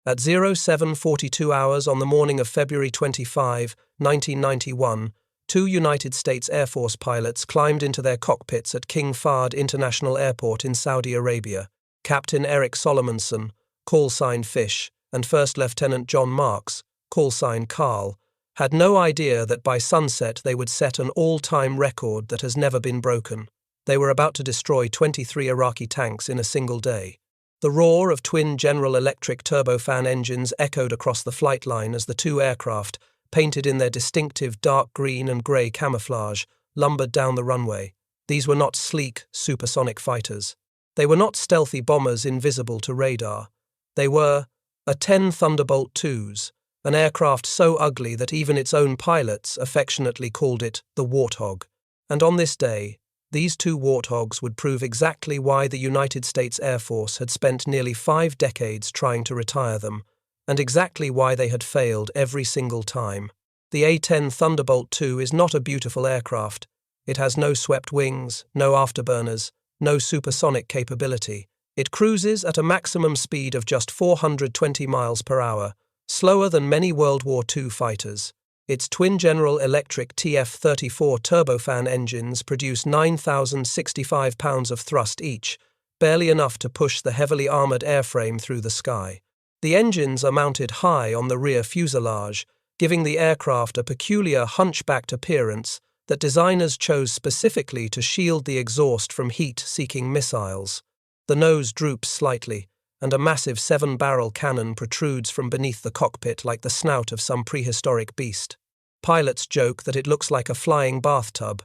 At 07:42 hours on the morning of February 25, 1991, two United States Air Force pilots climbed into their cockpits at King Fahd International Airport in Saudi Arabia. Captain Eric Solomonson, call sign Fish, and First Lieutenant John Marks, call sign Carl, had no idea that by sunset they would set an all-time record that has never been broken. They were about to destroy 23 Iraqi tanks in a single day. The roar of twin General Electric turbofan engines echoed across the flight line as the two aircraft, painted in their distinctive dark green and grey camouflage, lumbered down the runway. These were not sleek, supersonic fighters. They were not stealthy bombers invisible to radar. They were A-10 Thunderbolt IIs, an aircraft so ugly that even its own pilots affectionately called it the Warthog. And on this day, these two Warthogs would prove exactly why the United States Air Force had spent nearly 5 decades trying to retire them, and exactly why they had failed every single time. The A-10 Thunderbolt II is not a beautiful aircraft. It has no swept wings, no afterburners, no supersonic capability. It cruises at a maximum speed of just 420 miles per hour, slower than many World War II fighters. Its twin General Electric TF-34 turbofan engines produce 9,065 pounds of thrust each, barely enough to push the heavily armoured airframe through the sky. The engines are mounted high on the rear fuselage, giving the aircraft a peculiar hunchbacked appearance that designers chose specifically to shield the exhaust from heat-seeking missiles. The nose droops slightly, and a massive 7-barrel cannon protrudes from beneath the cockpit like the snout of some prehistoric beast. Pilots joke that it looks like a flying bathtub.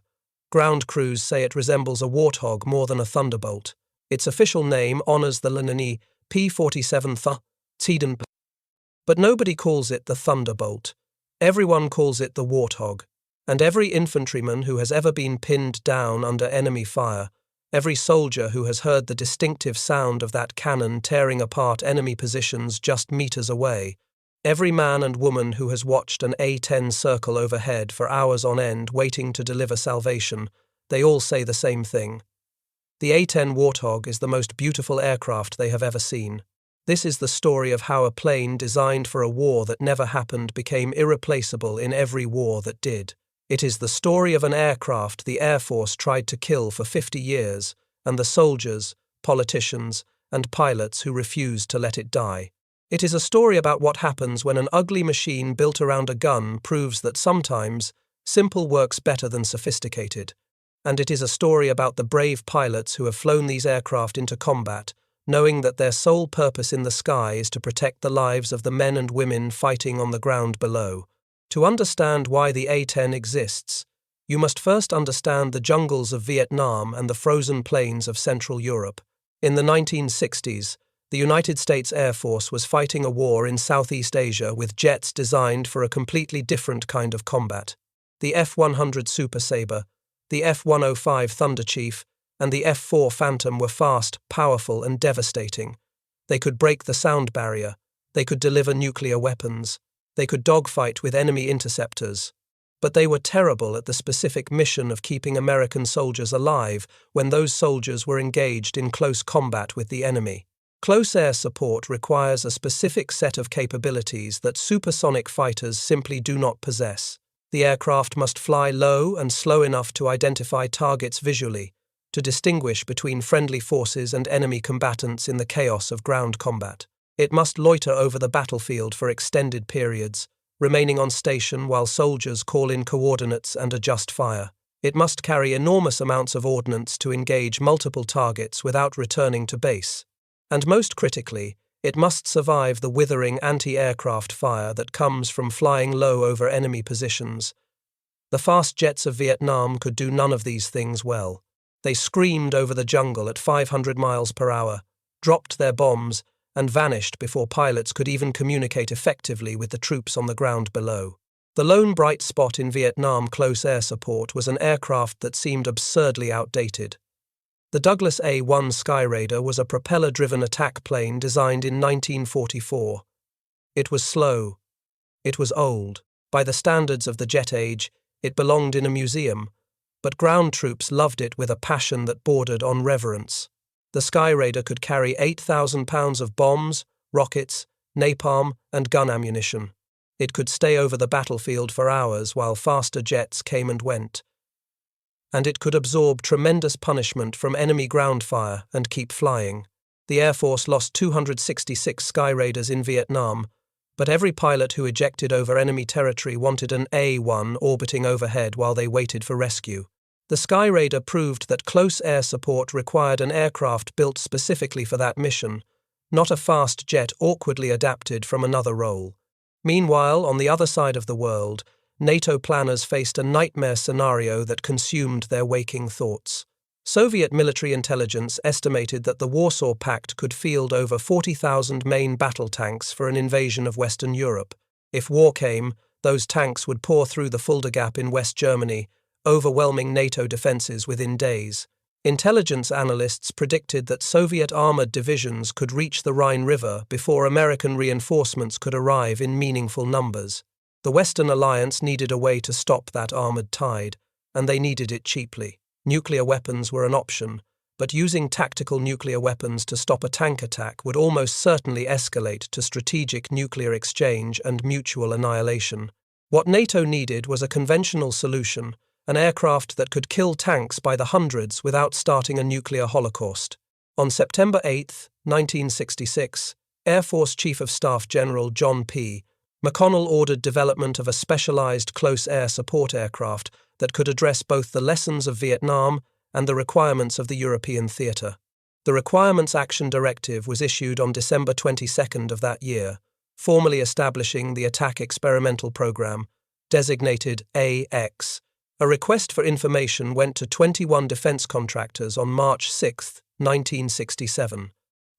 Ground crews say it resembles a Warthog more than a Thunderbolt. Its official name honors the Lenini P-47 Thunderbolt, but nobody calls it the Thunderbolt. Everyone calls it the Warthog, and every infantryman who has ever been pinned down under enemy fire, every soldier who has heard the distinctive sound of that cannon tearing apart enemy positions just meters away, every man and woman who has watched an A-10 circle overhead for hours on end waiting to deliver salvation, they all say the same thing. The A-10 Warthog is the most beautiful aircraft they have ever seen. This is the story of how a plane designed for a war that never happened became irreplaceable in every war that did. It is the story of an aircraft the Air Force tried to kill for 50 years, and the soldiers, politicians, and pilots who refused to let it die. It is a story about what happens when an ugly machine built around a gun proves that sometimes simple works better than sophisticated. And it is a story about the brave pilots who have flown these aircraft into combat, knowing that their sole purpose in the sky is to protect the lives of the men and women fighting on the ground below. To understand why the A-10 exists, you must first understand the jungles of Vietnam and the frozen plains of Central Europe. In the 1960s, the United States Air Force was fighting a war in Southeast Asia with jets designed for a completely different kind of combat. The F-100 Super Sabre, the F-105 Thunder Chief, and the F-4 Phantom were fast, powerful, and devastating. They could break the sound barrier. They could deliver nuclear weapons. They could dogfight with enemy interceptors. But they were terrible at the specific mission of keeping American soldiers alive when those soldiers were engaged in close combat with the enemy. Close air support requires a specific set of capabilities that supersonic fighters simply do not possess. The aircraft must fly low and slow enough to identify targets visually, to distinguish between friendly forces and enemy combatants in the chaos of ground combat. It must loiter over the battlefield for extended periods, remaining on station while soldiers call in coordinates and adjust fire. It must carry enormous amounts of ordnance to engage multiple targets without returning to base. And most critically, it must survive the withering anti-aircraft fire that comes from flying low over enemy positions. The fast jets of Vietnam could do none of these things well. They screamed over the jungle at 500 miles per hour, dropped their bombs, and vanished before pilots could even communicate effectively with the troops on the ground below. The lone bright spot in Vietnam close air support was an aircraft that seemed absurdly outdated. The Douglas A-1 Skyraider was a propeller-driven attack plane designed in 1944. It was slow. It was old. By the standards of the jet age, it belonged in a museum, but ground troops loved it with a passion that bordered on reverence. The Skyraider could carry 8,000 pounds of bombs, rockets, napalm, and gun ammunition. It could stay over the battlefield for hours while faster jets came and went. And it could absorb tremendous punishment from enemy ground fire and keep flying. The Air Force lost 266 Sky Raiders in Vietnam, but every pilot who ejected over enemy territory wanted an A-1 orbiting overhead while they waited for rescue. The Sky Raider proved that close air support required an aircraft built specifically for that mission, not a fast jet awkwardly adapted from another role. Meanwhile, on the other side of the world, NATO planners faced a nightmare scenario that consumed their waking thoughts. Soviet military intelligence estimated that the Warsaw Pact could field over 40,000 main battle tanks for an invasion of Western Europe. If war came, those tanks would pour through the Fulda Gap in West Germany, overwhelming NATO defenses within days. Intelligence analysts predicted that Soviet armored divisions could reach the Rhine River before American reinforcements could arrive in meaningful numbers. The Western Alliance needed a way to stop that armored tide, and they needed it cheaply. Nuclear weapons were an option, but using tactical nuclear weapons to stop a tank attack would almost certainly escalate to strategic nuclear exchange and mutual annihilation. What NATO needed was a conventional solution, an aircraft that could kill tanks by the hundreds without starting a nuclear holocaust. On September 8, 1966, Air Force Chief of Staff General John P. McConnell ordered development of a specialized close air support aircraft that could address both the lessons of Vietnam and the requirements of the European theater. The Requirements Action Directive was issued on December 22 of that year, formally establishing the Attack Experimental Program, designated AX. A request for information went to 21 defense contractors on March 6, 1967.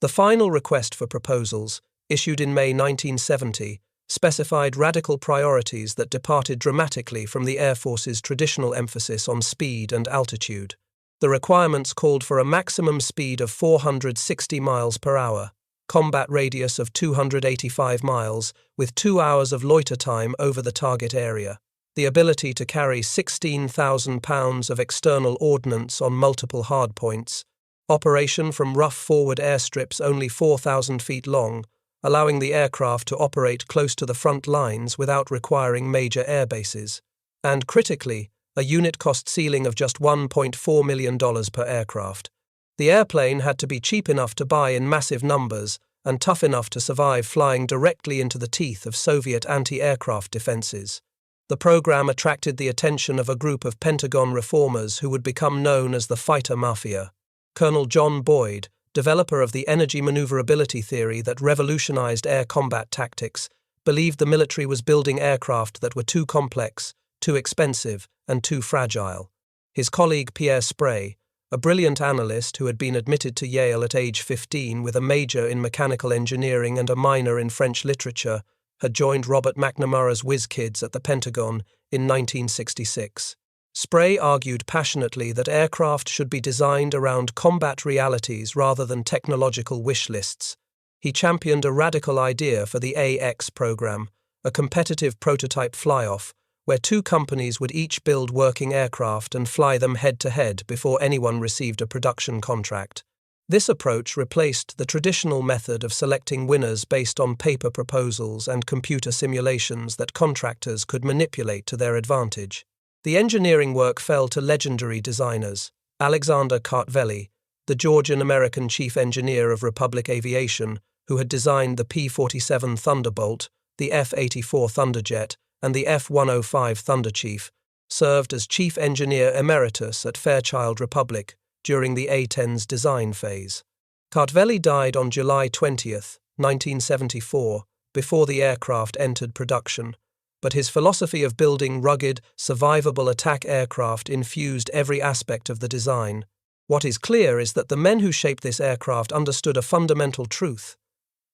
The final request for proposals, issued in May 1970, specified radical priorities that departed dramatically from the Air Force's traditional emphasis on speed and altitude. The requirements called for a maximum speed of 460 miles per hour, combat radius of 285 miles, with 2 hours of loiter time over the target area, the ability to carry 16,000 pounds of external ordnance on multiple hardpoints, operation from rough forward airstrips only 4,000 feet long, allowing the aircraft to operate close to the front lines without requiring major air bases, and critically, a unit cost ceiling of just $1.4 million per aircraft. The airplane had to be cheap enough to buy in massive numbers and tough enough to survive flying directly into the teeth of Soviet anti-aircraft defenses. The program attracted the attention of a group of Pentagon reformers who would become known as the Fighter Mafia. Colonel John Boyd, developer of the energy maneuverability theory that revolutionized air combat tactics, believed the military was building aircraft that were too complex, too expensive, and too fragile. His colleague Pierre Sprey, a brilliant analyst who had been admitted to Yale at age 15 with a major in mechanical engineering and a minor in French literature, had joined Robert McNamara's whiz kids at the Pentagon in 1966. Sprey argued passionately that aircraft should be designed around combat realities rather than technological wish lists. He championed a radical idea for the AX program, a competitive prototype fly-off, where two companies would each build working aircraft and fly them head-to-head before anyone received a production contract. This approach replaced the traditional method of selecting winners based on paper proposals and computer simulations that contractors could manipulate to their advantage. The engineering work fell to legendary designers. Alexander Kartveli, the Georgian-American chief engineer of Republic Aviation, who had designed the P-47 Thunderbolt, the F-84 Thunderjet, and the F-105 Thunderchief, served as chief engineer emeritus at Fairchild Republic during the A-10's design phase. Kartveli died on July 20, 1974, before the aircraft entered production, but his philosophy of building rugged, survivable attack aircraft infused every aspect of the design. What is clear is that the men who shaped this aircraft understood a fundamental truth.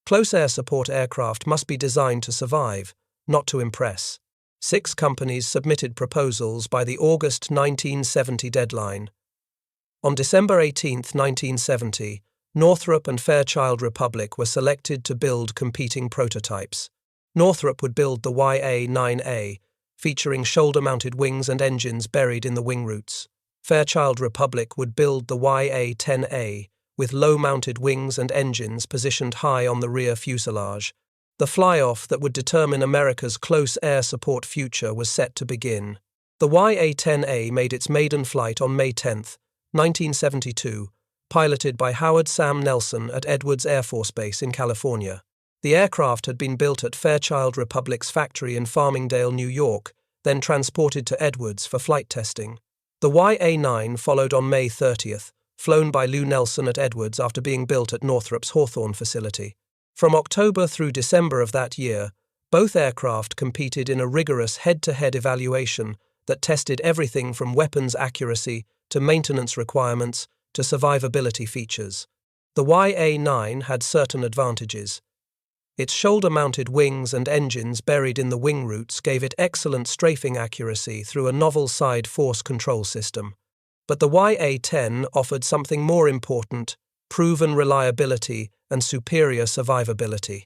Close air support aircraft must be designed to survive, not to impress. 6 companies submitted proposals by the August 1970 deadline. On December 18, 1970, Northrop and Fairchild Republic were selected to build competing prototypes. Northrop would build the YA-9A, featuring shoulder-mounted wings and engines buried in the wing roots. Fairchild Republic would build the YA-10A, with low-mounted wings and engines positioned high on the rear fuselage. The fly-off that would determine America's close air support future was set to begin. The A-10A made its maiden flight on May 10, 1972, piloted by Howard Sam Nelson at Edwards Air Force Base in California. The aircraft had been built at Fairchild Republic's factory in Farmingdale, New York, then transported to Edwards for flight testing. The A-9 followed on May 30th, flown by Lou Nelson at Edwards after being built at Northrop's Hawthorne facility. From October through December of that year, both aircraft competed in a rigorous head-to-head evaluation that tested everything from weapons accuracy to maintenance requirements to survivability features. The A-9 had certain advantages. Its shoulder-mounted wings and engines buried in the wing roots gave it excellent strafing accuracy through a novel side force control system. But the A-10 offered something more important: proven reliability and superior survivability.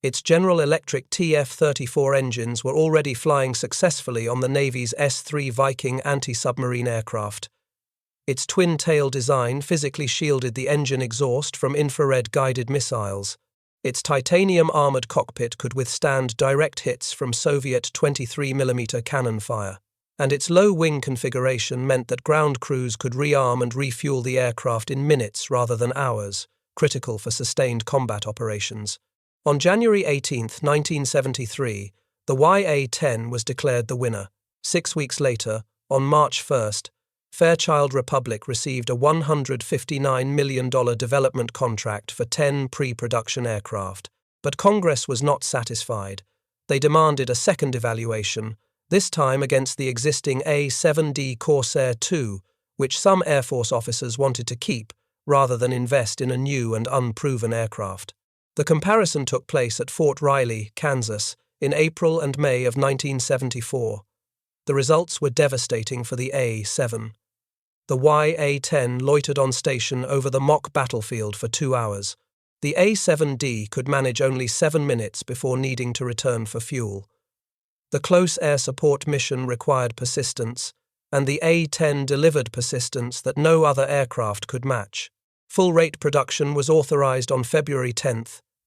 Its General Electric TF-34 engines were already flying successfully on the Navy's S-3 Viking anti-submarine aircraft. Its twin-tail design physically shielded the engine exhaust from infrared-guided missiles. Its titanium-armored cockpit could withstand direct hits from Soviet 23mm cannon fire. And its low wing configuration meant that ground crews could rearm and refuel the aircraft in minutes rather than hours, critical for sustained combat operations. On January 18, 1973, the A-10 was declared the winner. 6 weeks later, on March 1st, Fairchild Republic received a $159 million development contract for 10 pre-production aircraft. But Congress was not satisfied. They demanded a second evaluation, this time against the existing A-7D Corsair II, which some Air Force officers wanted to keep, rather than invest in a new and unproven aircraft. The comparison took place at Fort Riley, Kansas, in April and May of 1974. The results were devastating for the A-7. The A-10 loitered on station over the mock battlefield for 2 hours. The A-7D could manage only 7 minutes before needing to return for fuel. The close air support mission required persistence, and the A-10 delivered persistence that no other aircraft could match. Full-rate production was authorized on February 10,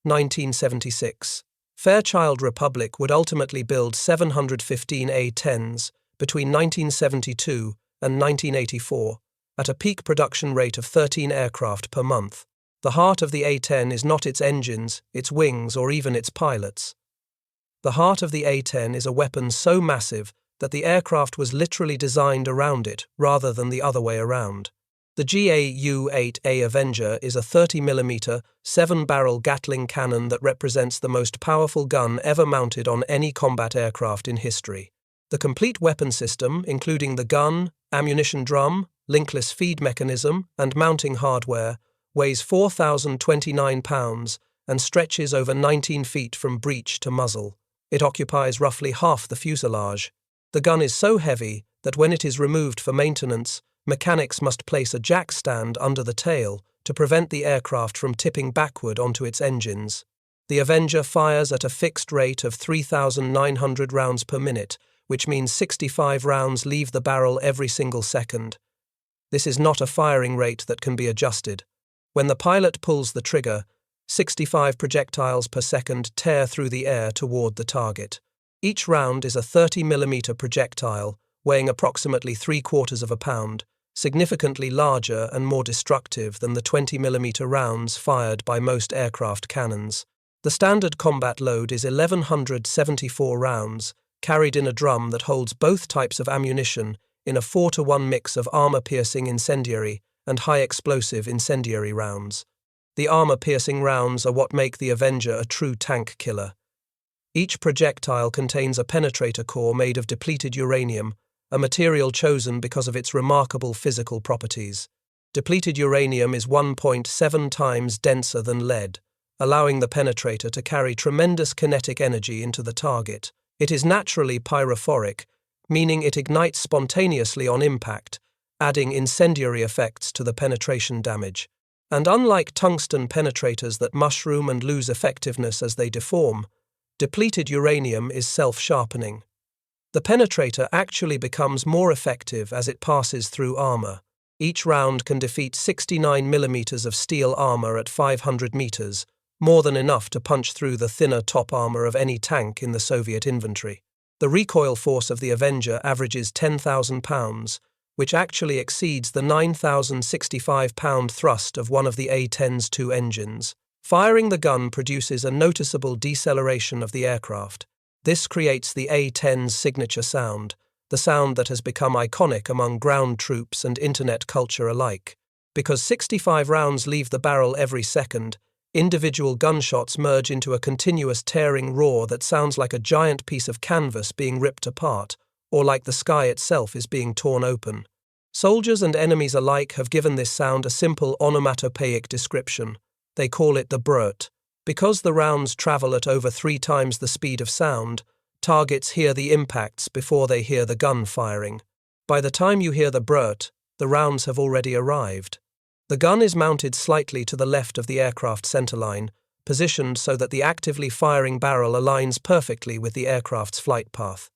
1976. Fairchild Republic would ultimately build 715 A-10s between 1972 and 1984, at a peak production rate of 13 aircraft per month. The heart of the A-10 is not its engines, its wings, or even its pilots. The heart of the A-10 is a weapon so massive that the aircraft was literally designed around it rather than the other way around. The GAU-8 Avenger is a 30mm, 7-barrel Gatling cannon that represents the most powerful gun ever mounted on any combat aircraft in history. The complete weapon system, including the gun, ammunition drum, linkless feed mechanism, and mounting hardware, weighs 4,029 pounds and stretches over 19 feet from breech to muzzle. It occupies roughly half the fuselage. The gun is so heavy that when it is removed for maintenance, mechanics must place a jack stand under the tail to prevent the aircraft from tipping backward onto its engines. The Avenger fires at a fixed rate of 3,900 rounds per minute, which means 65 rounds leave the barrel every single second. This is not a firing rate that can be adjusted. When the pilot pulls the trigger, 65 projectiles per second tear through the air toward the target. Each round is a 30mm projectile, weighing approximately 3/4 of a pound, significantly larger and more destructive than the 20mm rounds fired by most aircraft cannons. The standard combat load is 1,174 rounds, carried in a drum that holds both types of ammunition in a 4-to-1 mix of armor-piercing incendiary and high-explosive incendiary rounds. The armor-piercing rounds are what make the Avenger a true tank killer. Each projectile contains a penetrator core made of depleted uranium, a material chosen because of its remarkable physical properties. Depleted uranium is 1.7 times denser than lead, allowing the penetrator to carry tremendous kinetic energy into the target. It is naturally pyrophoric, meaning it ignites spontaneously on impact, adding incendiary effects to the penetration damage. And unlike tungsten penetrators that mushroom and lose effectiveness as they deform, depleted uranium is self-sharpening. The penetrator actually becomes more effective as it passes through armor. Each round can defeat 69 millimeters of steel armor at 500 meters, more than enough to punch through the thinner top armor of any tank in the Soviet inventory. The recoil force of the Avenger averages 10,000 pounds, which actually exceeds the 9,065-pound thrust of one of the A-10's two engines. Firing the gun produces a noticeable deceleration of the aircraft. This creates the A-10's signature sound, the sound that has become iconic among ground troops and internet culture alike. Because 65 rounds leave the barrel every second, individual gunshots merge into a continuous tearing roar that sounds like a giant piece of canvas being ripped apart, or like the sky itself is being torn open. Soldiers and enemies alike have given this sound a simple onomatopoeic description. They call it the Brrrt. Because the rounds travel at over 3 times the speed of sound, targets hear the impacts before they hear the gun firing. By the time you hear the Brrrt, the rounds have already arrived. The gun is mounted slightly to the left of the aircraft centerline, positioned so that the actively firing barrel aligns perfectly with the aircraft's flight path.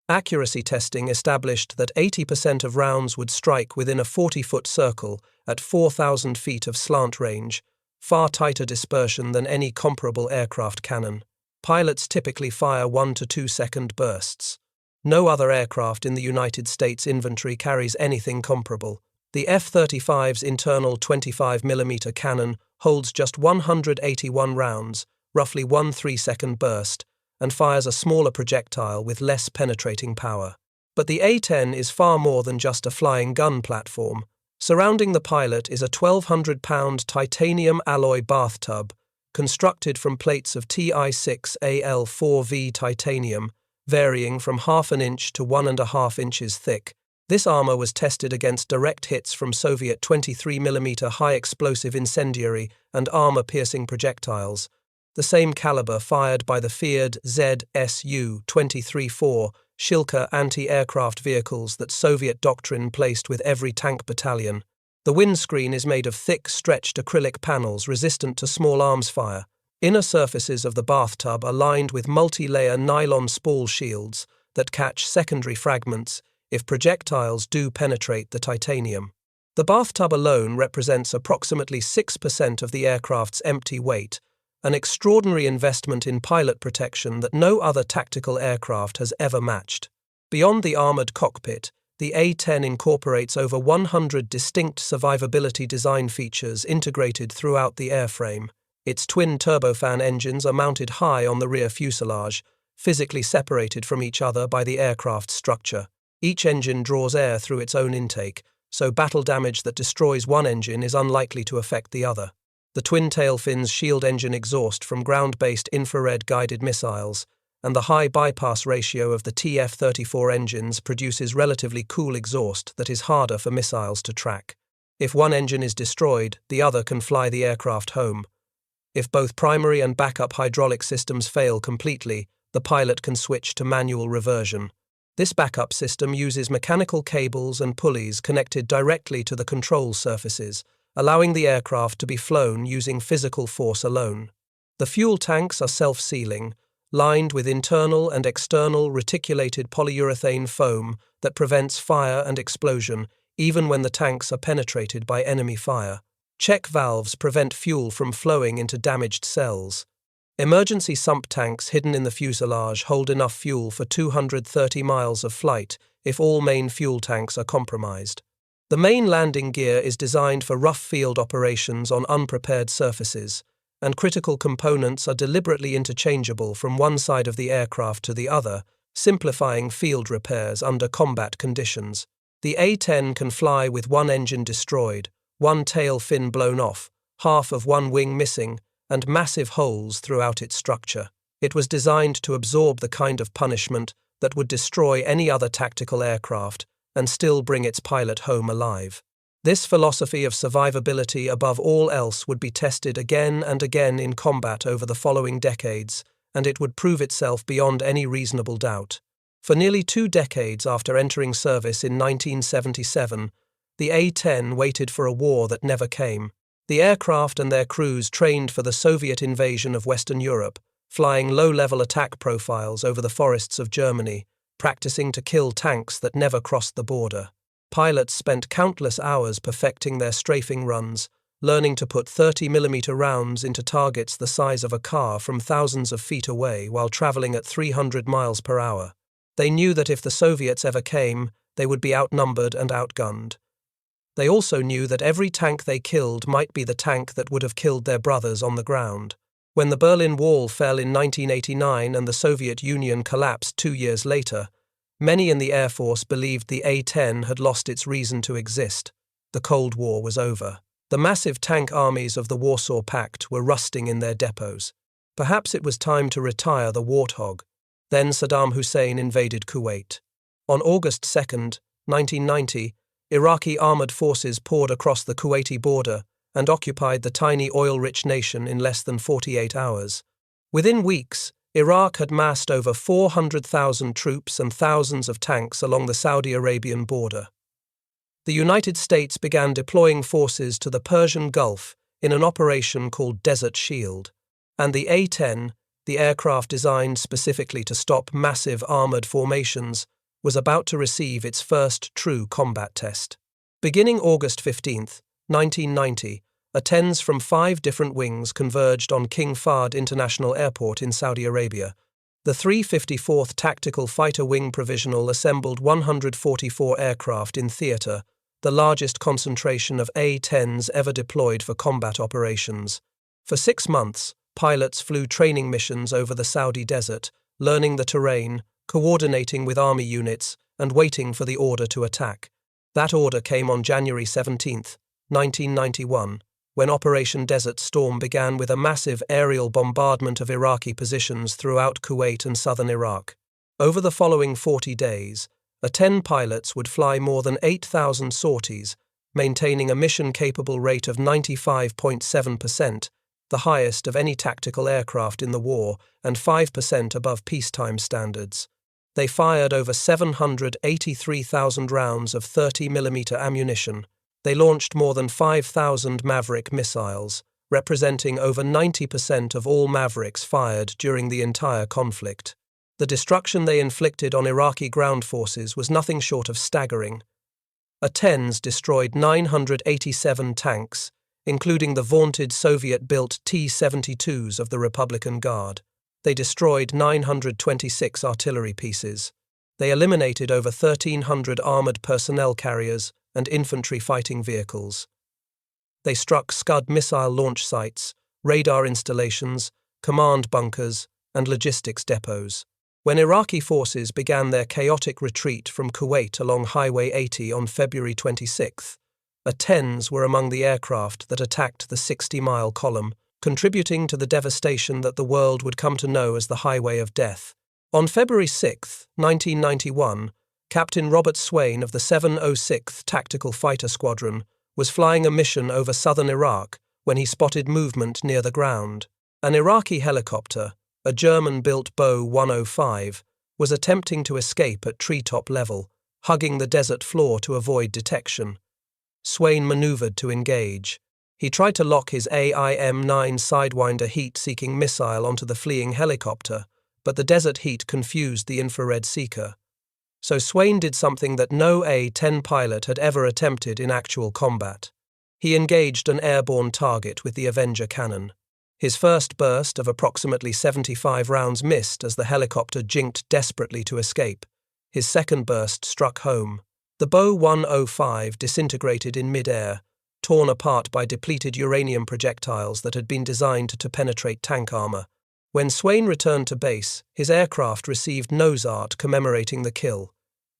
Accuracy testing established that 80% of rounds would strike within a 40-foot circle at 4,000 feet of slant range, far tighter dispersion than any comparable aircraft cannon. Pilots typically fire 1 to 2 second bursts. No other aircraft in the United States inventory carries anything comparable. The F-35's internal 25mm cannon holds just 181 rounds, roughly 1 3-second burst, and fires a smaller projectile with less penetrating power. But the A-10 is far more than just a flying gun platform. Surrounding the pilot is a 1,200-pound titanium alloy bathtub, constructed from plates of Ti6Al4V titanium, varying from 1/2 inch to 1.5 inches thick. This armor was tested against direct hits from Soviet 23mm high-explosive incendiary and armor-piercing projectiles, the same caliber fired by the feared ZSU-23-4 Shilka anti-aircraft vehicles that Soviet doctrine placed with every tank battalion. The windscreen is made of thick, stretched acrylic panels resistant to small arms fire. Inner surfaces of the bathtub are lined with multi-layer nylon spall shields that catch secondary fragments if projectiles do penetrate the titanium. The bathtub alone represents approximately 6% of the aircraft's empty weight, an extraordinary investment in pilot protection that no other tactical aircraft has ever matched. Beyond the armored cockpit, the A-10 incorporates over 100 distinct survivability design features integrated throughout the airframe. Its twin turbofan engines are mounted high on the rear fuselage, physically separated from each other by the aircraft's structure. Each engine draws air through its own intake, so battle damage that destroys one engine is unlikely to affect the other. The twin tail fins shield engine exhaust from ground-based infrared-guided missiles, and the high bypass ratio of the TF-34 engines produces relatively cool exhaust that is harder for missiles to track. If one engine is destroyed, the other can fly the aircraft home. If both primary and backup hydraulic systems fail completely, the pilot can switch to manual reversion. This backup system uses mechanical cables and pulleys connected directly to the control surfaces, allowing the aircraft to be flown using physical force alone. The fuel tanks are self-sealing, lined with internal and external reticulated polyurethane foam that prevents fire and explosion even when the tanks are penetrated by enemy fire. Check valves prevent fuel from flowing into damaged cells. Emergency sump tanks hidden in the fuselage hold enough fuel for 230 miles of flight if all main fuel tanks are compromised. The main landing gear is designed for rough field operations on unprepared surfaces, and critical components are deliberately interchangeable from one side of the aircraft to the other, simplifying field repairs under combat conditions. The A-10 can fly with one engine destroyed, one tail fin blown off, half of one wing missing, and massive holes throughout its structure. It was designed to absorb the kind of punishment that would destroy any other tactical aircraft and still bring its pilot home alive. This philosophy of survivability above all else would be tested again and again in combat over the following decades, and it would prove itself beyond any reasonable doubt. For nearly 2 decades after entering service in 1977, the A-10 waited for a war that never came. The aircraft and their crews trained for the Soviet invasion of Western Europe, flying low-level attack profiles over the forests of Germany, practicing to kill tanks that never crossed the border. Pilots spent countless hours perfecting their strafing runs, learning to put 30mm rounds into targets the size of a car from thousands of feet away while traveling at 300 miles per hour. They knew that if the Soviets ever came, they would be outnumbered and outgunned. They also knew that every tank they killed might be the tank that would have killed their brothers on the ground. When the Berlin Wall fell in 1989 and the Soviet Union collapsed 2 years later, many in the Air Force believed the A-10 had lost its reason to exist. The Cold War was over. The massive tank armies of the Warsaw Pact were rusting in their depots. Perhaps it was time to retire the Warthog. Then Saddam Hussein invaded Kuwait. On August 2, 1990, Iraqi armored forces poured across the Kuwaiti border and occupied the tiny oil-rich nation in less than 48 hours. Within weeks, Iraq had massed over 400,000 troops and thousands of tanks along the Saudi Arabian border. The United States began deploying forces to the Persian Gulf in an operation called Desert Shield, and the A-10, the aircraft designed specifically to stop massive armored formations, was about to receive its first true combat test. Beginning August 15, 1990, A-10s from 5 different wings converged on King Fahd International Airport in Saudi Arabia. The 354th Tactical Fighter Wing Provisional assembled 144 aircraft in theatre, the largest concentration of A-10s ever deployed for combat operations. For 6 months, pilots flew training missions over the Saudi desert, learning the terrain, coordinating with army units, and waiting for the order to attack. That order came on January 17, 1991, when Operation Desert Storm began with a massive aerial bombardment of Iraqi positions throughout Kuwait and southern Iraq. Over the following 40 days, A-10 pilots would fly more than 8,000 sorties, maintaining a mission-capable rate of 95.7%, the highest of any tactical aircraft in the war and 5% above peacetime standards. They fired over 783,000 rounds of 30mm ammunition. They launched more than 5,000 Maverick missiles, representing over 90% of all Mavericks fired during the entire conflict. The destruction they inflicted on Iraqi ground forces was nothing short of staggering. A-10s destroyed 987 tanks, including the vaunted Soviet-built T-72s of the Republican Guard. They destroyed 926 artillery pieces. They eliminated over 1,300 armored personnel carriers and infantry fighting vehicles. They struck Scud missile launch sites, radar installations, command bunkers, and logistics depots. When Iraqi forces began their chaotic retreat from Kuwait along Highway 80 on February 26, A-10s were among the aircraft that attacked the 60-mile column, contributing to the devastation that the world would come to know as the Highway of Death. On February 6, 1991, Captain Robert Swain of the 706th Tactical Fighter Squadron was flying a mission over southern Iraq when he spotted movement near the ground. An Iraqi helicopter, a German-built GAU-105, was attempting to escape at treetop level, hugging the desert floor to avoid detection. Swain maneuvered to engage. He tried to lock his AIM-9 Sidewinder heat-seeking missile onto the fleeing helicopter, but the desert heat confused the infrared seeker. So Swain did something that no A-10 pilot had ever attempted in actual combat. He engaged an airborne target with the Avenger cannon. His first burst of approximately 75 rounds missed as the helicopter jinked desperately to escape. His second burst struck home. The GAU-105 disintegrated in mid-air, torn apart by depleted uranium projectiles that had been designed to penetrate tank armor. When Swain returned to base, his aircraft received nose art commemorating the kill.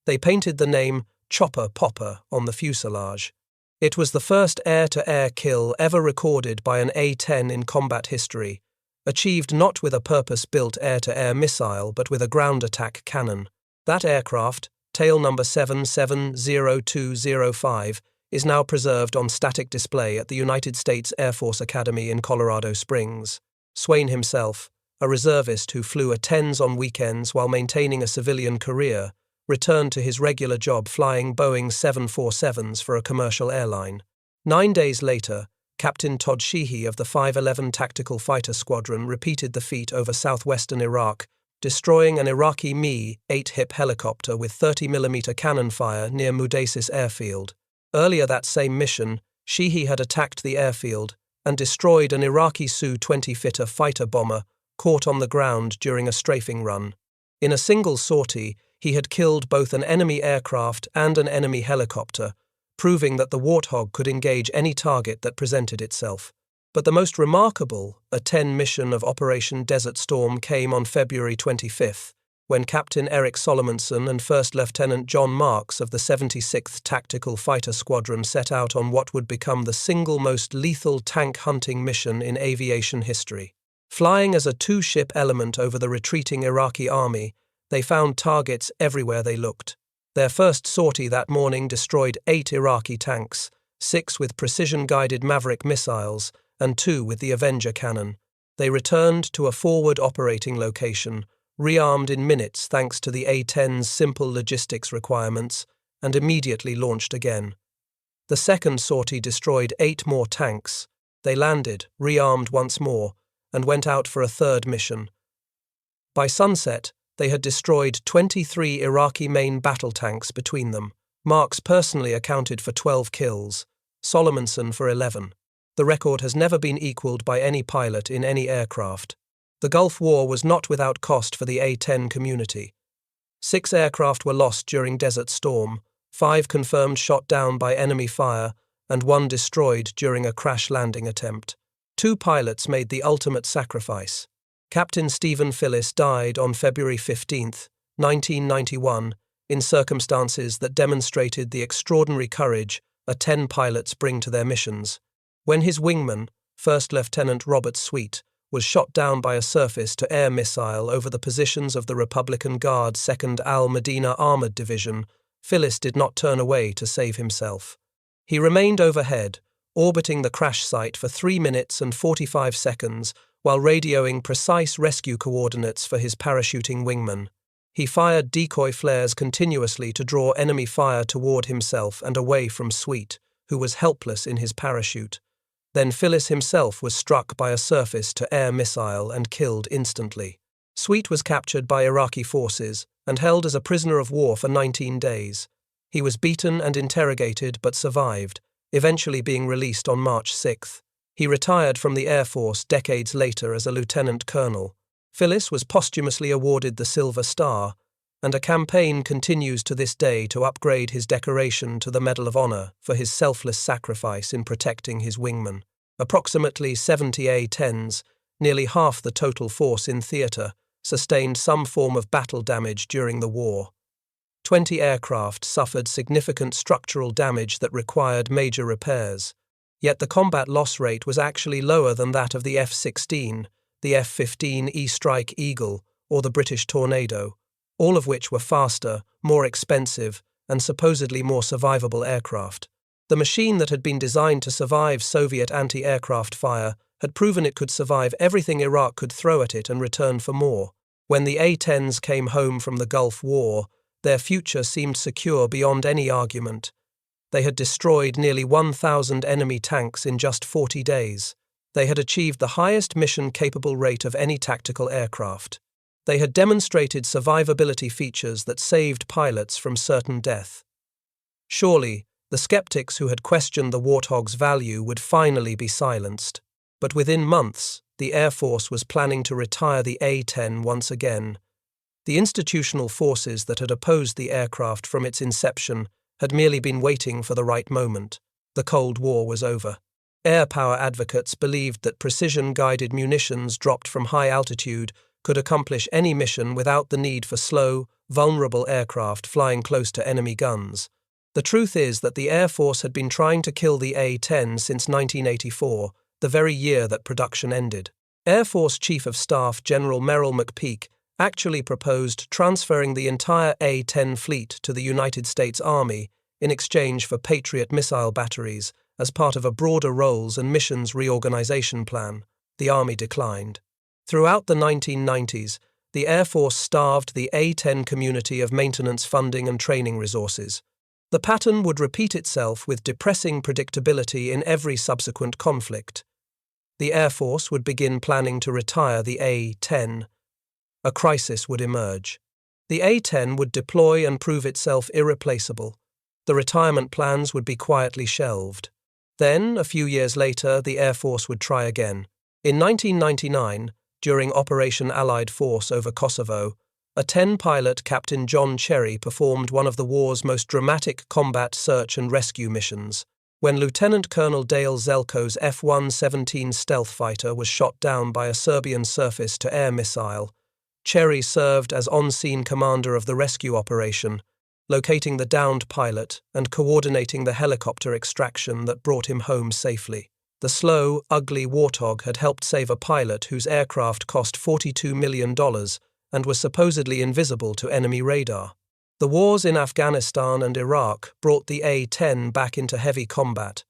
They painted the name Chopper Popper on the fuselage. It was the first air-to-air kill ever recorded by an A-10 in combat history, achieved not with a purpose-built air-to-air missile but with a ground attack cannon. That aircraft, tail number 770205, is now preserved on static display at the United States Air Force Academy in Colorado Springs. Swain himself, a reservist who flew A-10s on weekends while maintaining a civilian career, returned to his regular job flying Boeing 747s for a commercial airline. 9 days later, Captain Todd Sheehy of the 511 Tactical Fighter Squadron repeated the feat over southwestern Iraq, destroying an Iraqi Mi-8 HIP helicopter with 30mm cannon fire near Mudaisis airfield. Earlier that same mission, Sheehy had attacked the airfield and destroyed an Iraqi Su-20 fighter fighter bomber caught on the ground during a strafing run. In a single sortie, he had killed both an enemy aircraft and an enemy helicopter, proving that the Warthog could engage any target that presented itself. But the most remarkable A-10 mission of Operation Desert Storm came on February 25th, when Captain Eric Solomonson and First Lieutenant John Marks of the 76th Tactical Fighter Squadron set out on what would become the single most lethal tank hunting mission in aviation history. Flying as a two-ship element over the retreating Iraqi army, they found targets everywhere they looked. Their first sortie that morning destroyed 8 Iraqi tanks, 6 with precision-guided Maverick missiles, and 2 with the Avenger cannon. They returned to a forward operating location, rearmed in minutes thanks to the A-10's simple logistics requirements, and immediately launched again. The second sortie destroyed 8 more tanks. They landed, rearmed once more, and went out for a third mission. By sunset, they had destroyed 23 Iraqi main battle tanks between them. Marks personally accounted for 12 kills, Solomonson for 11. The record has never been equaled by any pilot in any aircraft. The Gulf War was not without cost for the A-10 community. 6 aircraft were lost during Desert Storm, 5 confirmed shot down by enemy fire, and 1 destroyed during a crash landing attempt. 2 pilots made the ultimate sacrifice. Captain Stephen Phillis died on February 15, 1991, in circumstances that demonstrated the extraordinary courage A-10 pilots bring to their missions. When his wingman, First Lieutenant Robert Sweet, was shot down by a surface-to-air missile over the positions of the Republican Guard 2nd Al-Medina Armored Division, Phillis did not turn away to save himself. He remained overhead, orbiting the crash site for 3 minutes and 45 seconds while radioing precise rescue coordinates for his parachuting wingman. He fired decoy flares continuously to draw enemy fire toward himself and away from Sweet, who was helpless in his parachute. Then Phillis himself was struck by a surface-to-air missile and killed instantly. Sweet was captured by Iraqi forces and held as a prisoner of war for 19 days. He was beaten and interrogated but survived, eventually being released on March 6. He retired from the Air Force decades later as a lieutenant colonel. Phillis was posthumously awarded the Silver Star, and a campaign continues to this day to upgrade his decoration to the Medal of Honor for his selfless sacrifice in protecting his wingman. Approximately 70 A-10s, nearly half the total force in theater, sustained some form of battle damage during the war. 20 aircraft suffered significant structural damage that required major repairs. Yet the combat loss rate was actually lower than that of the F-16, the F-15E Strike Eagle, or the British Tornado, all of which were faster, more expensive, and supposedly more survivable aircraft. The machine that had been designed to survive Soviet anti-aircraft fire had proven it could survive everything Iraq could throw at it and return for more. When the A-10s came home from the Gulf War, their future seemed secure beyond any argument. They had destroyed nearly 1,000 enemy tanks in just 40 days. They had achieved the highest mission-capable rate of any tactical aircraft. They had demonstrated survivability features that saved pilots from certain death. Surely, the skeptics who had questioned the Warthog's value would finally be silenced. But within months, the Air Force was planning to retire the A-10 once again. The institutional forces that had opposed the aircraft from its inception had merely been waiting for the right moment. The Cold War was over. Air power advocates believed that precision-guided munitions dropped from high altitude could accomplish any mission without the need for slow, vulnerable aircraft flying close to enemy guns. The truth is that the Air Force had been trying to kill the A-10 since 1984, the very year that production ended. Air Force Chief of Staff General Merrill McPeak actually proposed transferring the entire A-10 fleet to the United States Army in exchange for Patriot missile batteries as part of a broader roles and missions reorganization plan. The Army declined. Throughout the 1990s, the Air Force starved the A-10 community of maintenance funding and training resources. The pattern would repeat itself with depressing predictability in every subsequent conflict. The Air Force would begin planning to retire the A-10. A crisis would emerge. The A-10 would deploy and prove itself irreplaceable. The retirement plans would be quietly shelved. Then, a few years later, the Air Force would try again. In 1999, during Operation Allied Force over Kosovo, A-10 pilot Captain John Cherry performed one of the war's most dramatic combat search and rescue missions. When Lieutenant Colonel Dale Zelko's F-117 stealth fighter was shot down by a Serbian surface-to-air missile, Cherry served as on-scene commander of the rescue operation, locating the downed pilot and coordinating the helicopter extraction that brought him home safely. The slow, ugly Warthog had helped save a pilot whose aircraft cost $42 million and was supposedly invisible to enemy radar. The wars in Afghanistan and Iraq brought the A-10 back into heavy combat.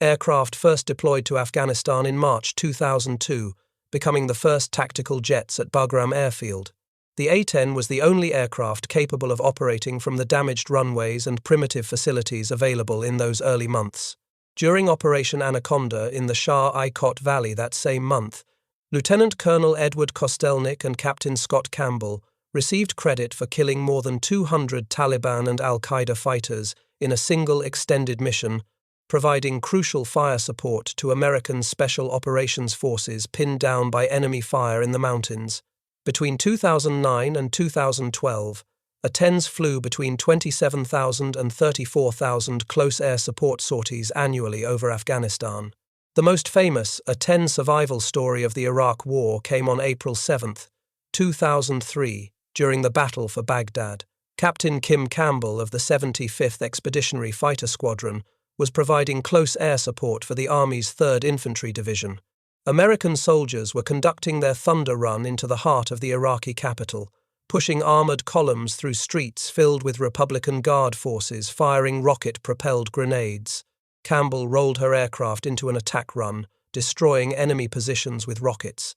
Aircraft first deployed to Afghanistan in March 2002, becoming the first tactical jets at Bagram Airfield. The A-10 was the only aircraft capable of operating from the damaged runways and primitive facilities available in those early months. During Operation Anaconda in the Shah-i-Kot Valley that same month, Lieutenant Colonel Edward Kostelnik and Captain Scott Campbell received credit for killing more than 200 Taliban and al-Qaeda fighters in a single extended mission, providing crucial fire support to American Special Operations Forces pinned down by enemy fire in the mountains. Between 2009 and 2012, A-10s flew between 27,000 and 34,000 close air support sorties annually over Afghanistan. The most famous A-10 survival story of the Iraq War came on April 7, 2003, during the Battle for Baghdad. Captain Kim Campbell of the 75th Expeditionary Fighter Squadron was providing close air support for the Army's 3rd Infantry Division. American soldiers were conducting their Thunder Run into the heart of the Iraqi capital, pushing armored columns through streets filled with Republican Guard forces firing rocket-propelled grenades. Campbell rolled her aircraft into an attack run, destroying enemy positions with rockets.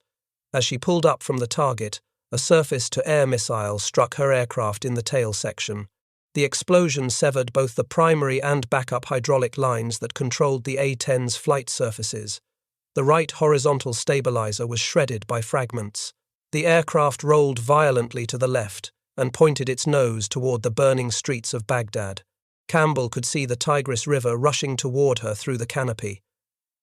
As she pulled up from the target, a surface-to-air missile struck her aircraft in the tail section. The explosion severed both the primary and backup hydraulic lines that controlled the A-10's flight surfaces. The right horizontal stabilizer was shredded by fragments. The aircraft rolled violently to the left and pointed its nose toward the burning streets of Baghdad. Campbell could see the Tigris River rushing toward her through the canopy.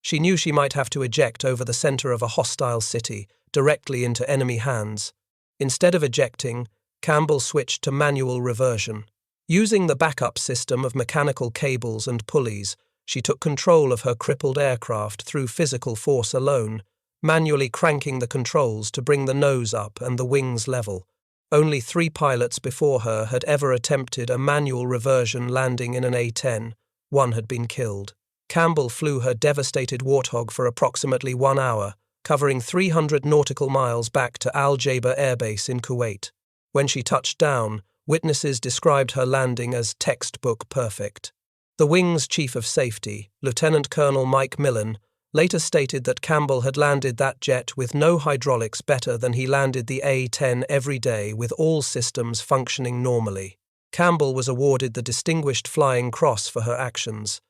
She knew she might have to eject over the center of a hostile city, directly into enemy hands. Instead of ejecting, Campbell switched to manual reversion. Using the backup system of mechanical cables and pulleys, she took control of her crippled aircraft through physical force alone, manually cranking the controls to bring the nose up and the wings level. Only 3 pilots before her had ever attempted a manual reversion landing in an A-10. 1 had been killed. Campbell flew her devastated Warthog for approximately 1 hour, covering 300 nautical miles back to Al-Jaber Air Base in Kuwait. When she touched down, witnesses described her landing as textbook perfect. The Wing's Chief of Safety, Lieutenant Colonel Mike Millen, later stated that Campbell had landed that jet with no hydraulics better than he landed the A-10 every day with all systems functioning normally. Campbell was awarded the Distinguished Flying Cross for her actions.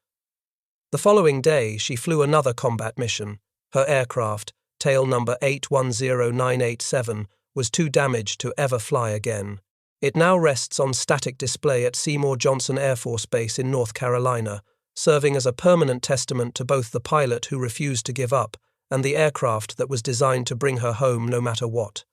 The following day, she flew another combat mission. Her aircraft, tail number 810987, was too damaged to ever fly again. It now rests on static display at Seymour Johnson Air Force Base in North Carolina, serving as a permanent testament to both the pilot who refused to give up and the aircraft that was designed to bring her home no matter what.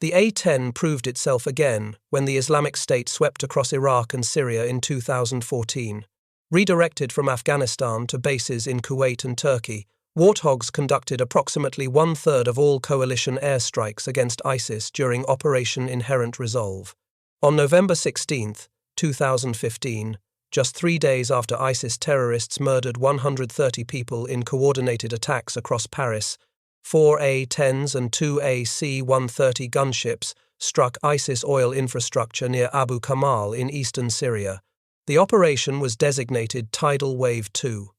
The A-10 proved itself again when the Islamic State swept across Iraq and Syria in 2014. Redirected from Afghanistan to bases in Kuwait and Turkey, Warthogs conducted approximately 1/3 of all coalition airstrikes against ISIS during Operation Inherent Resolve. On November 16, 2015, just 3 days after ISIS terrorists murdered 130 people in coordinated attacks across Paris, 4 A-10s and 2 AC-130 gunships struck ISIS oil infrastructure near Abu Kamal in eastern Syria. The operation was designated Tidal Wave 2.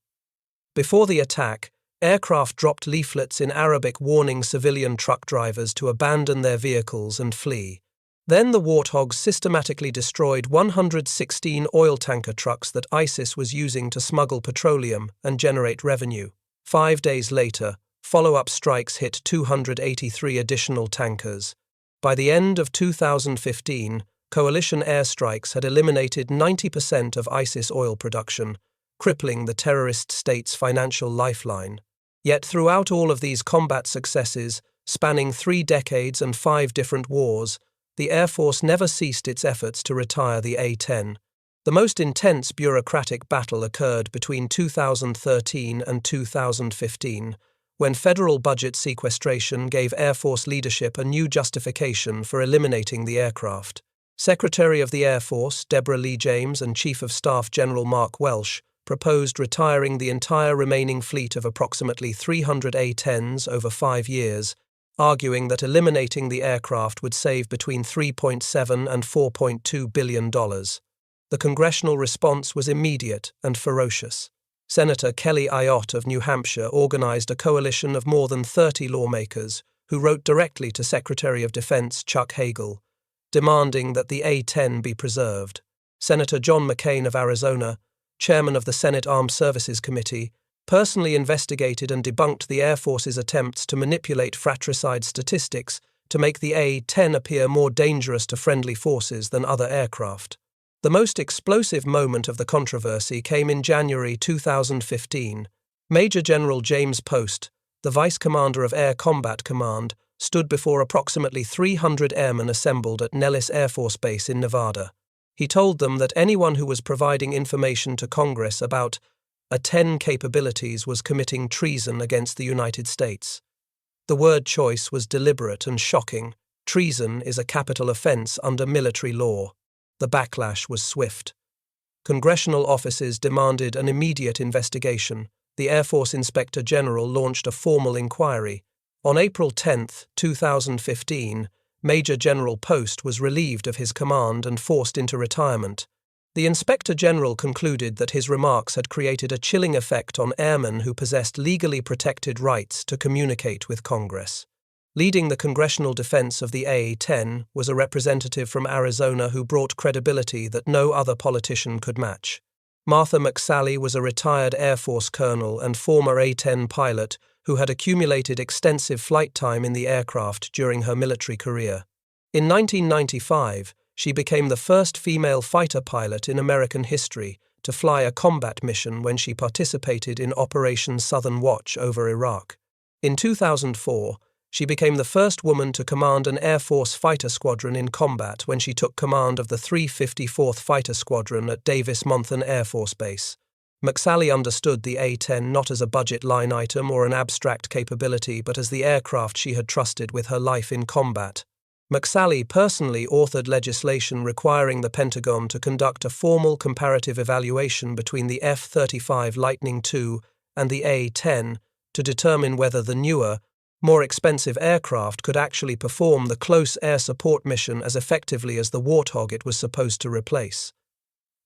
Before the attack, aircraft dropped leaflets in Arabic warning civilian truck drivers to abandon their vehicles and flee. Then the Warthogs systematically destroyed 116 oil tanker trucks that ISIS was using to smuggle petroleum and generate revenue. 5 days later, follow-up strikes hit 283 additional tankers. By the end of 2015, coalition airstrikes had eliminated 90% of ISIS oil production, crippling the terrorist state's financial lifeline. Yet throughout all of these combat successes, spanning 3 decades and 5 different wars, the Air Force never ceased its efforts to retire the A-10. The most intense bureaucratic battle occurred between 2013 and 2015, when federal budget sequestration gave Air Force leadership a new justification for eliminating the aircraft. Secretary of the Air Force, Deborah Lee James, and Chief of Staff General Mark Welsh proposed retiring the entire remaining fleet of approximately 300 A-10s over 5 years, arguing that eliminating the aircraft would save between $3.7 and $4.2 billion. The congressional response was immediate and ferocious. Senator Kelly Ayotte of New Hampshire organized a coalition of more than 30 lawmakers who wrote directly to Secretary of Defense Chuck Hagel, demanding that the A-10 be preserved. Senator John McCain of Arizona, chairman of the Senate Armed Services Committee, personally investigated and debunked the Air Force's attempts to manipulate fratricide statistics to make the A-10 appear more dangerous to friendly forces than other aircraft. The most explosive moment of the controversy came in January 2015. Major General James Post, the Vice Commander of Air Combat Command, stood before approximately 300 airmen assembled at Nellis Air Force Base in Nevada. He told them that anyone who was providing information to Congress about A-10 capabilities was committing treason against the United States. The word choice was deliberate and shocking. Treason is a capital offense under military law. The backlash was swift. Congressional offices demanded an immediate investigation. The Air Force Inspector General launched a formal inquiry. On April 10, 2015, Major General Post was relieved of his command and forced into retirement. The Inspector General concluded that his remarks had created a chilling effect on airmen who possessed legally protected rights to communicate with Congress. Leading the congressional defense of the A-10 was a representative from Arizona who brought credibility that no other politician could match. Martha McSally was a retired Air Force colonel and former A-10 pilot who had accumulated extensive flight time in the aircraft during her military career. In 1995, she became the first female fighter pilot in American history to fly a combat mission when she participated in Operation Southern Watch over Iraq. In 2004, she became the first woman to command an Air Force fighter squadron in combat when she took command of the 354th Fighter Squadron at Davis-Monthan Air Force Base. McSally understood the A-10 not as a budget line item or an abstract capability, but as the aircraft she had trusted with her life in combat. McSally personally authored legislation requiring the Pentagon to conduct a formal comparative evaluation between the F-35 Lightning II and the A-10 to determine whether the newer, more expensive aircraft could actually perform the close air support mission as effectively as the Warthog it was supposed to replace.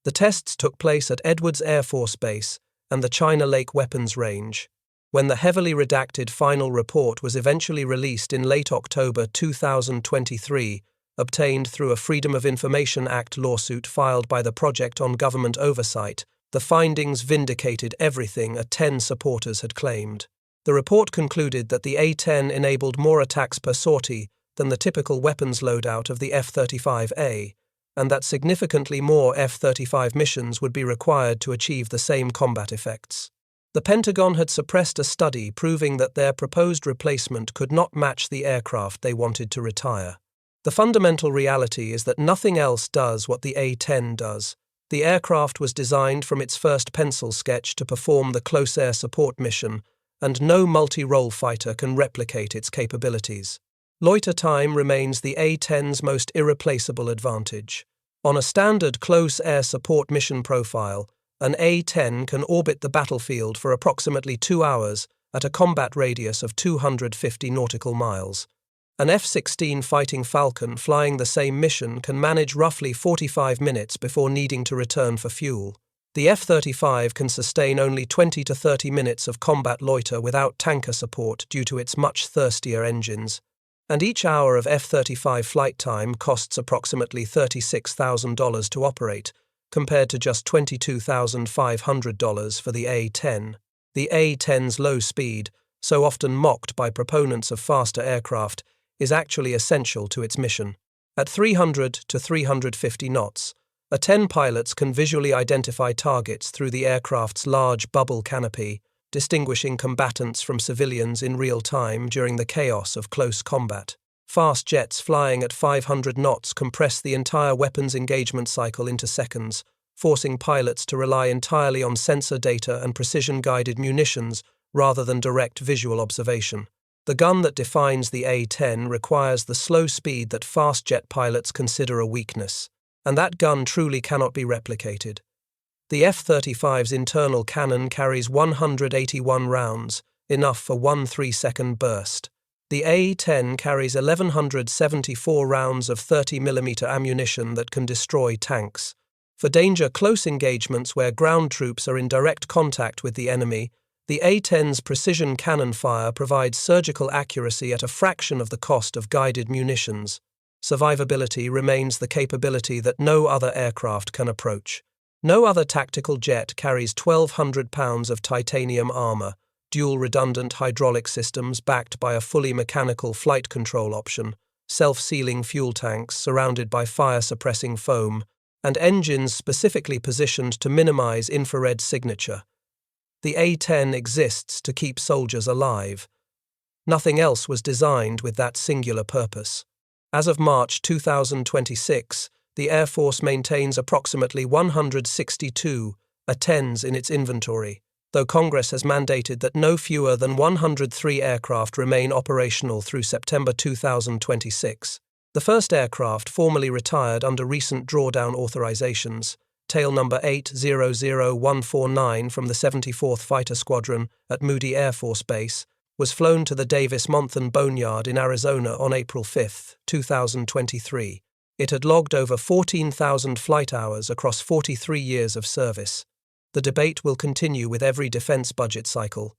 The tests took place at Edwards Air Force Base and the China Lake Weapons Range. When the heavily redacted final report was eventually released in late October 2023, obtained through a Freedom of Information Act lawsuit filed by the Project on Government Oversight, the findings vindicated everything A-10 supporters had claimed. The report concluded that the A-10 enabled more attacks per sortie than the typical weapons loadout of the F-35A, and that significantly more F-35 missions would be required to achieve the same combat effects. The Pentagon had suppressed a study proving that their proposed replacement could not match the aircraft they wanted to retire. The fundamental reality is that nothing else does what the A-10 does. The aircraft was designed from its first pencil sketch to perform the close air support mission, and no multi-role fighter can replicate its capabilities. Loiter time remains the A-10's most irreplaceable advantage. On a standard close air support mission profile, an A-10 can orbit the battlefield for approximately 2 hours at a combat radius of 250 nautical miles. An F-16 Fighting Falcon flying the same mission can manage roughly 45 minutes before needing to return for fuel. The F-35 can sustain only 20 to 30 minutes of combat loiter without tanker support due to its much thirstier engines, and each hour of F-35 flight time costs approximately $36,000 to operate, compared to just $22,500 for the A-10. The A-10's low speed, so often mocked by proponents of faster aircraft, is actually essential to its mission. At 300 to 350 knots, A-10 pilots can visually identify targets through the aircraft's large bubble canopy, distinguishing combatants from civilians in real time during the chaos of close combat. Fast jets flying at 500 knots compress the entire weapons engagement cycle into seconds, forcing pilots to rely entirely on sensor data and precision-guided munitions rather than direct visual observation. The gun that defines the A-10 requires the slow speed that fast jet pilots consider a weakness, and that gun truly cannot be replicated. The F-35's internal cannon carries 181 rounds, enough for one 3-second burst. The A-10 carries 1,174 rounds of 30mm ammunition that can destroy tanks. For danger close engagements where ground troops are in direct contact with the enemy, the A-10's precision cannon fire provides surgical accuracy at a fraction of the cost of guided munitions. Survivability remains the capability that no other aircraft can approach. No other tactical jet carries 1,200 pounds of titanium armor, dual redundant hydraulic systems backed by a fully mechanical flight control option, self-sealing fuel tanks surrounded by fire-suppressing foam, and engines specifically positioned to minimize infrared signature. The A-10 exists to keep soldiers alive. Nothing else was designed with that singular purpose. As of March 2026, the Air Force maintains approximately 162 A-10s in its inventory, though Congress has mandated that no fewer than 103 aircraft remain operational through September 2026. The first aircraft formally retired under recent drawdown authorizations, tail number 800149 from the 74th Fighter Squadron at Moody Air Force Base, was flown to the Davis-Monthan Boneyard in Arizona on April 5, 2023. It had logged over 14,000 flight hours across 43 years of service. The debate will continue with every defense budget cycle.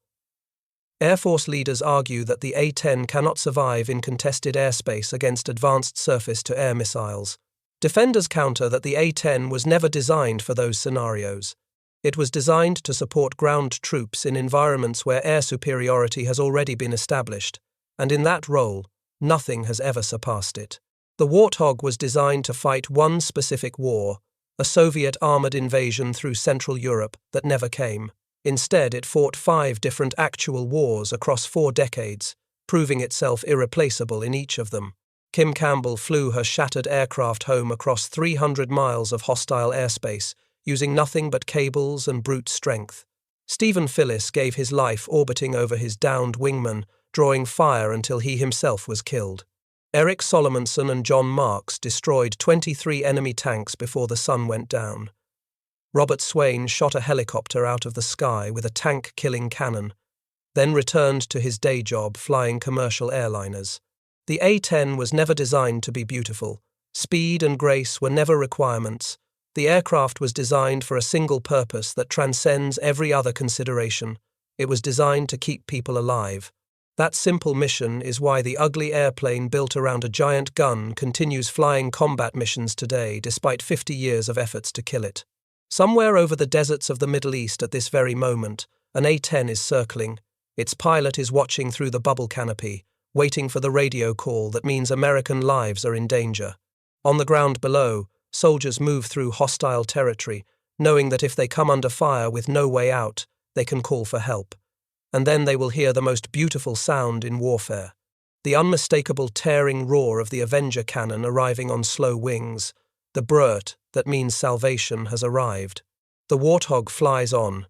Air Force leaders argue that the A-10 cannot survive in contested airspace against advanced surface-to-air missiles. Defenders counter that the A-10 was never designed for those scenarios. It was designed to support ground troops in environments where air superiority has already been established, and in that role, nothing has ever surpassed it. The Warthog was designed to fight one specific war, a Soviet armored invasion through Central Europe that never came. Instead, it fought 5 different actual wars across 4 decades, proving itself irreplaceable in each of them. Kim Campbell flew her shattered aircraft home across 300 miles of hostile airspace, using nothing but cables and brute strength. Stephen Phillis gave his life orbiting over his downed wingman, drawing fire until he himself was killed. Eric Solomonson and John Marks destroyed 23 enemy tanks before the sun went down. Robert Swain shot a helicopter out of the sky with a tank-killing cannon, then returned to his day job flying commercial airliners. The A-10 was never designed to be beautiful. Speed and grace were never requirements. The aircraft was designed for a single purpose that transcends every other consideration. It was designed to keep people alive. That simple mission is why the ugly airplane built around a giant gun continues flying combat missions today despite 50 years of efforts to kill it. Somewhere over the deserts of the Middle East at this very moment, an A-10 is circling. Its pilot is watching through the bubble canopy, waiting for the radio call that means American lives are in danger. On the ground below, soldiers move through hostile territory, knowing that if they come under fire with no way out, they can call for help. And then they will hear the most beautiful sound in warfare, the unmistakable tearing roar of the Avenger cannon arriving on slow wings. The Brrrt, that means salvation, has arrived. The Warthog flies on,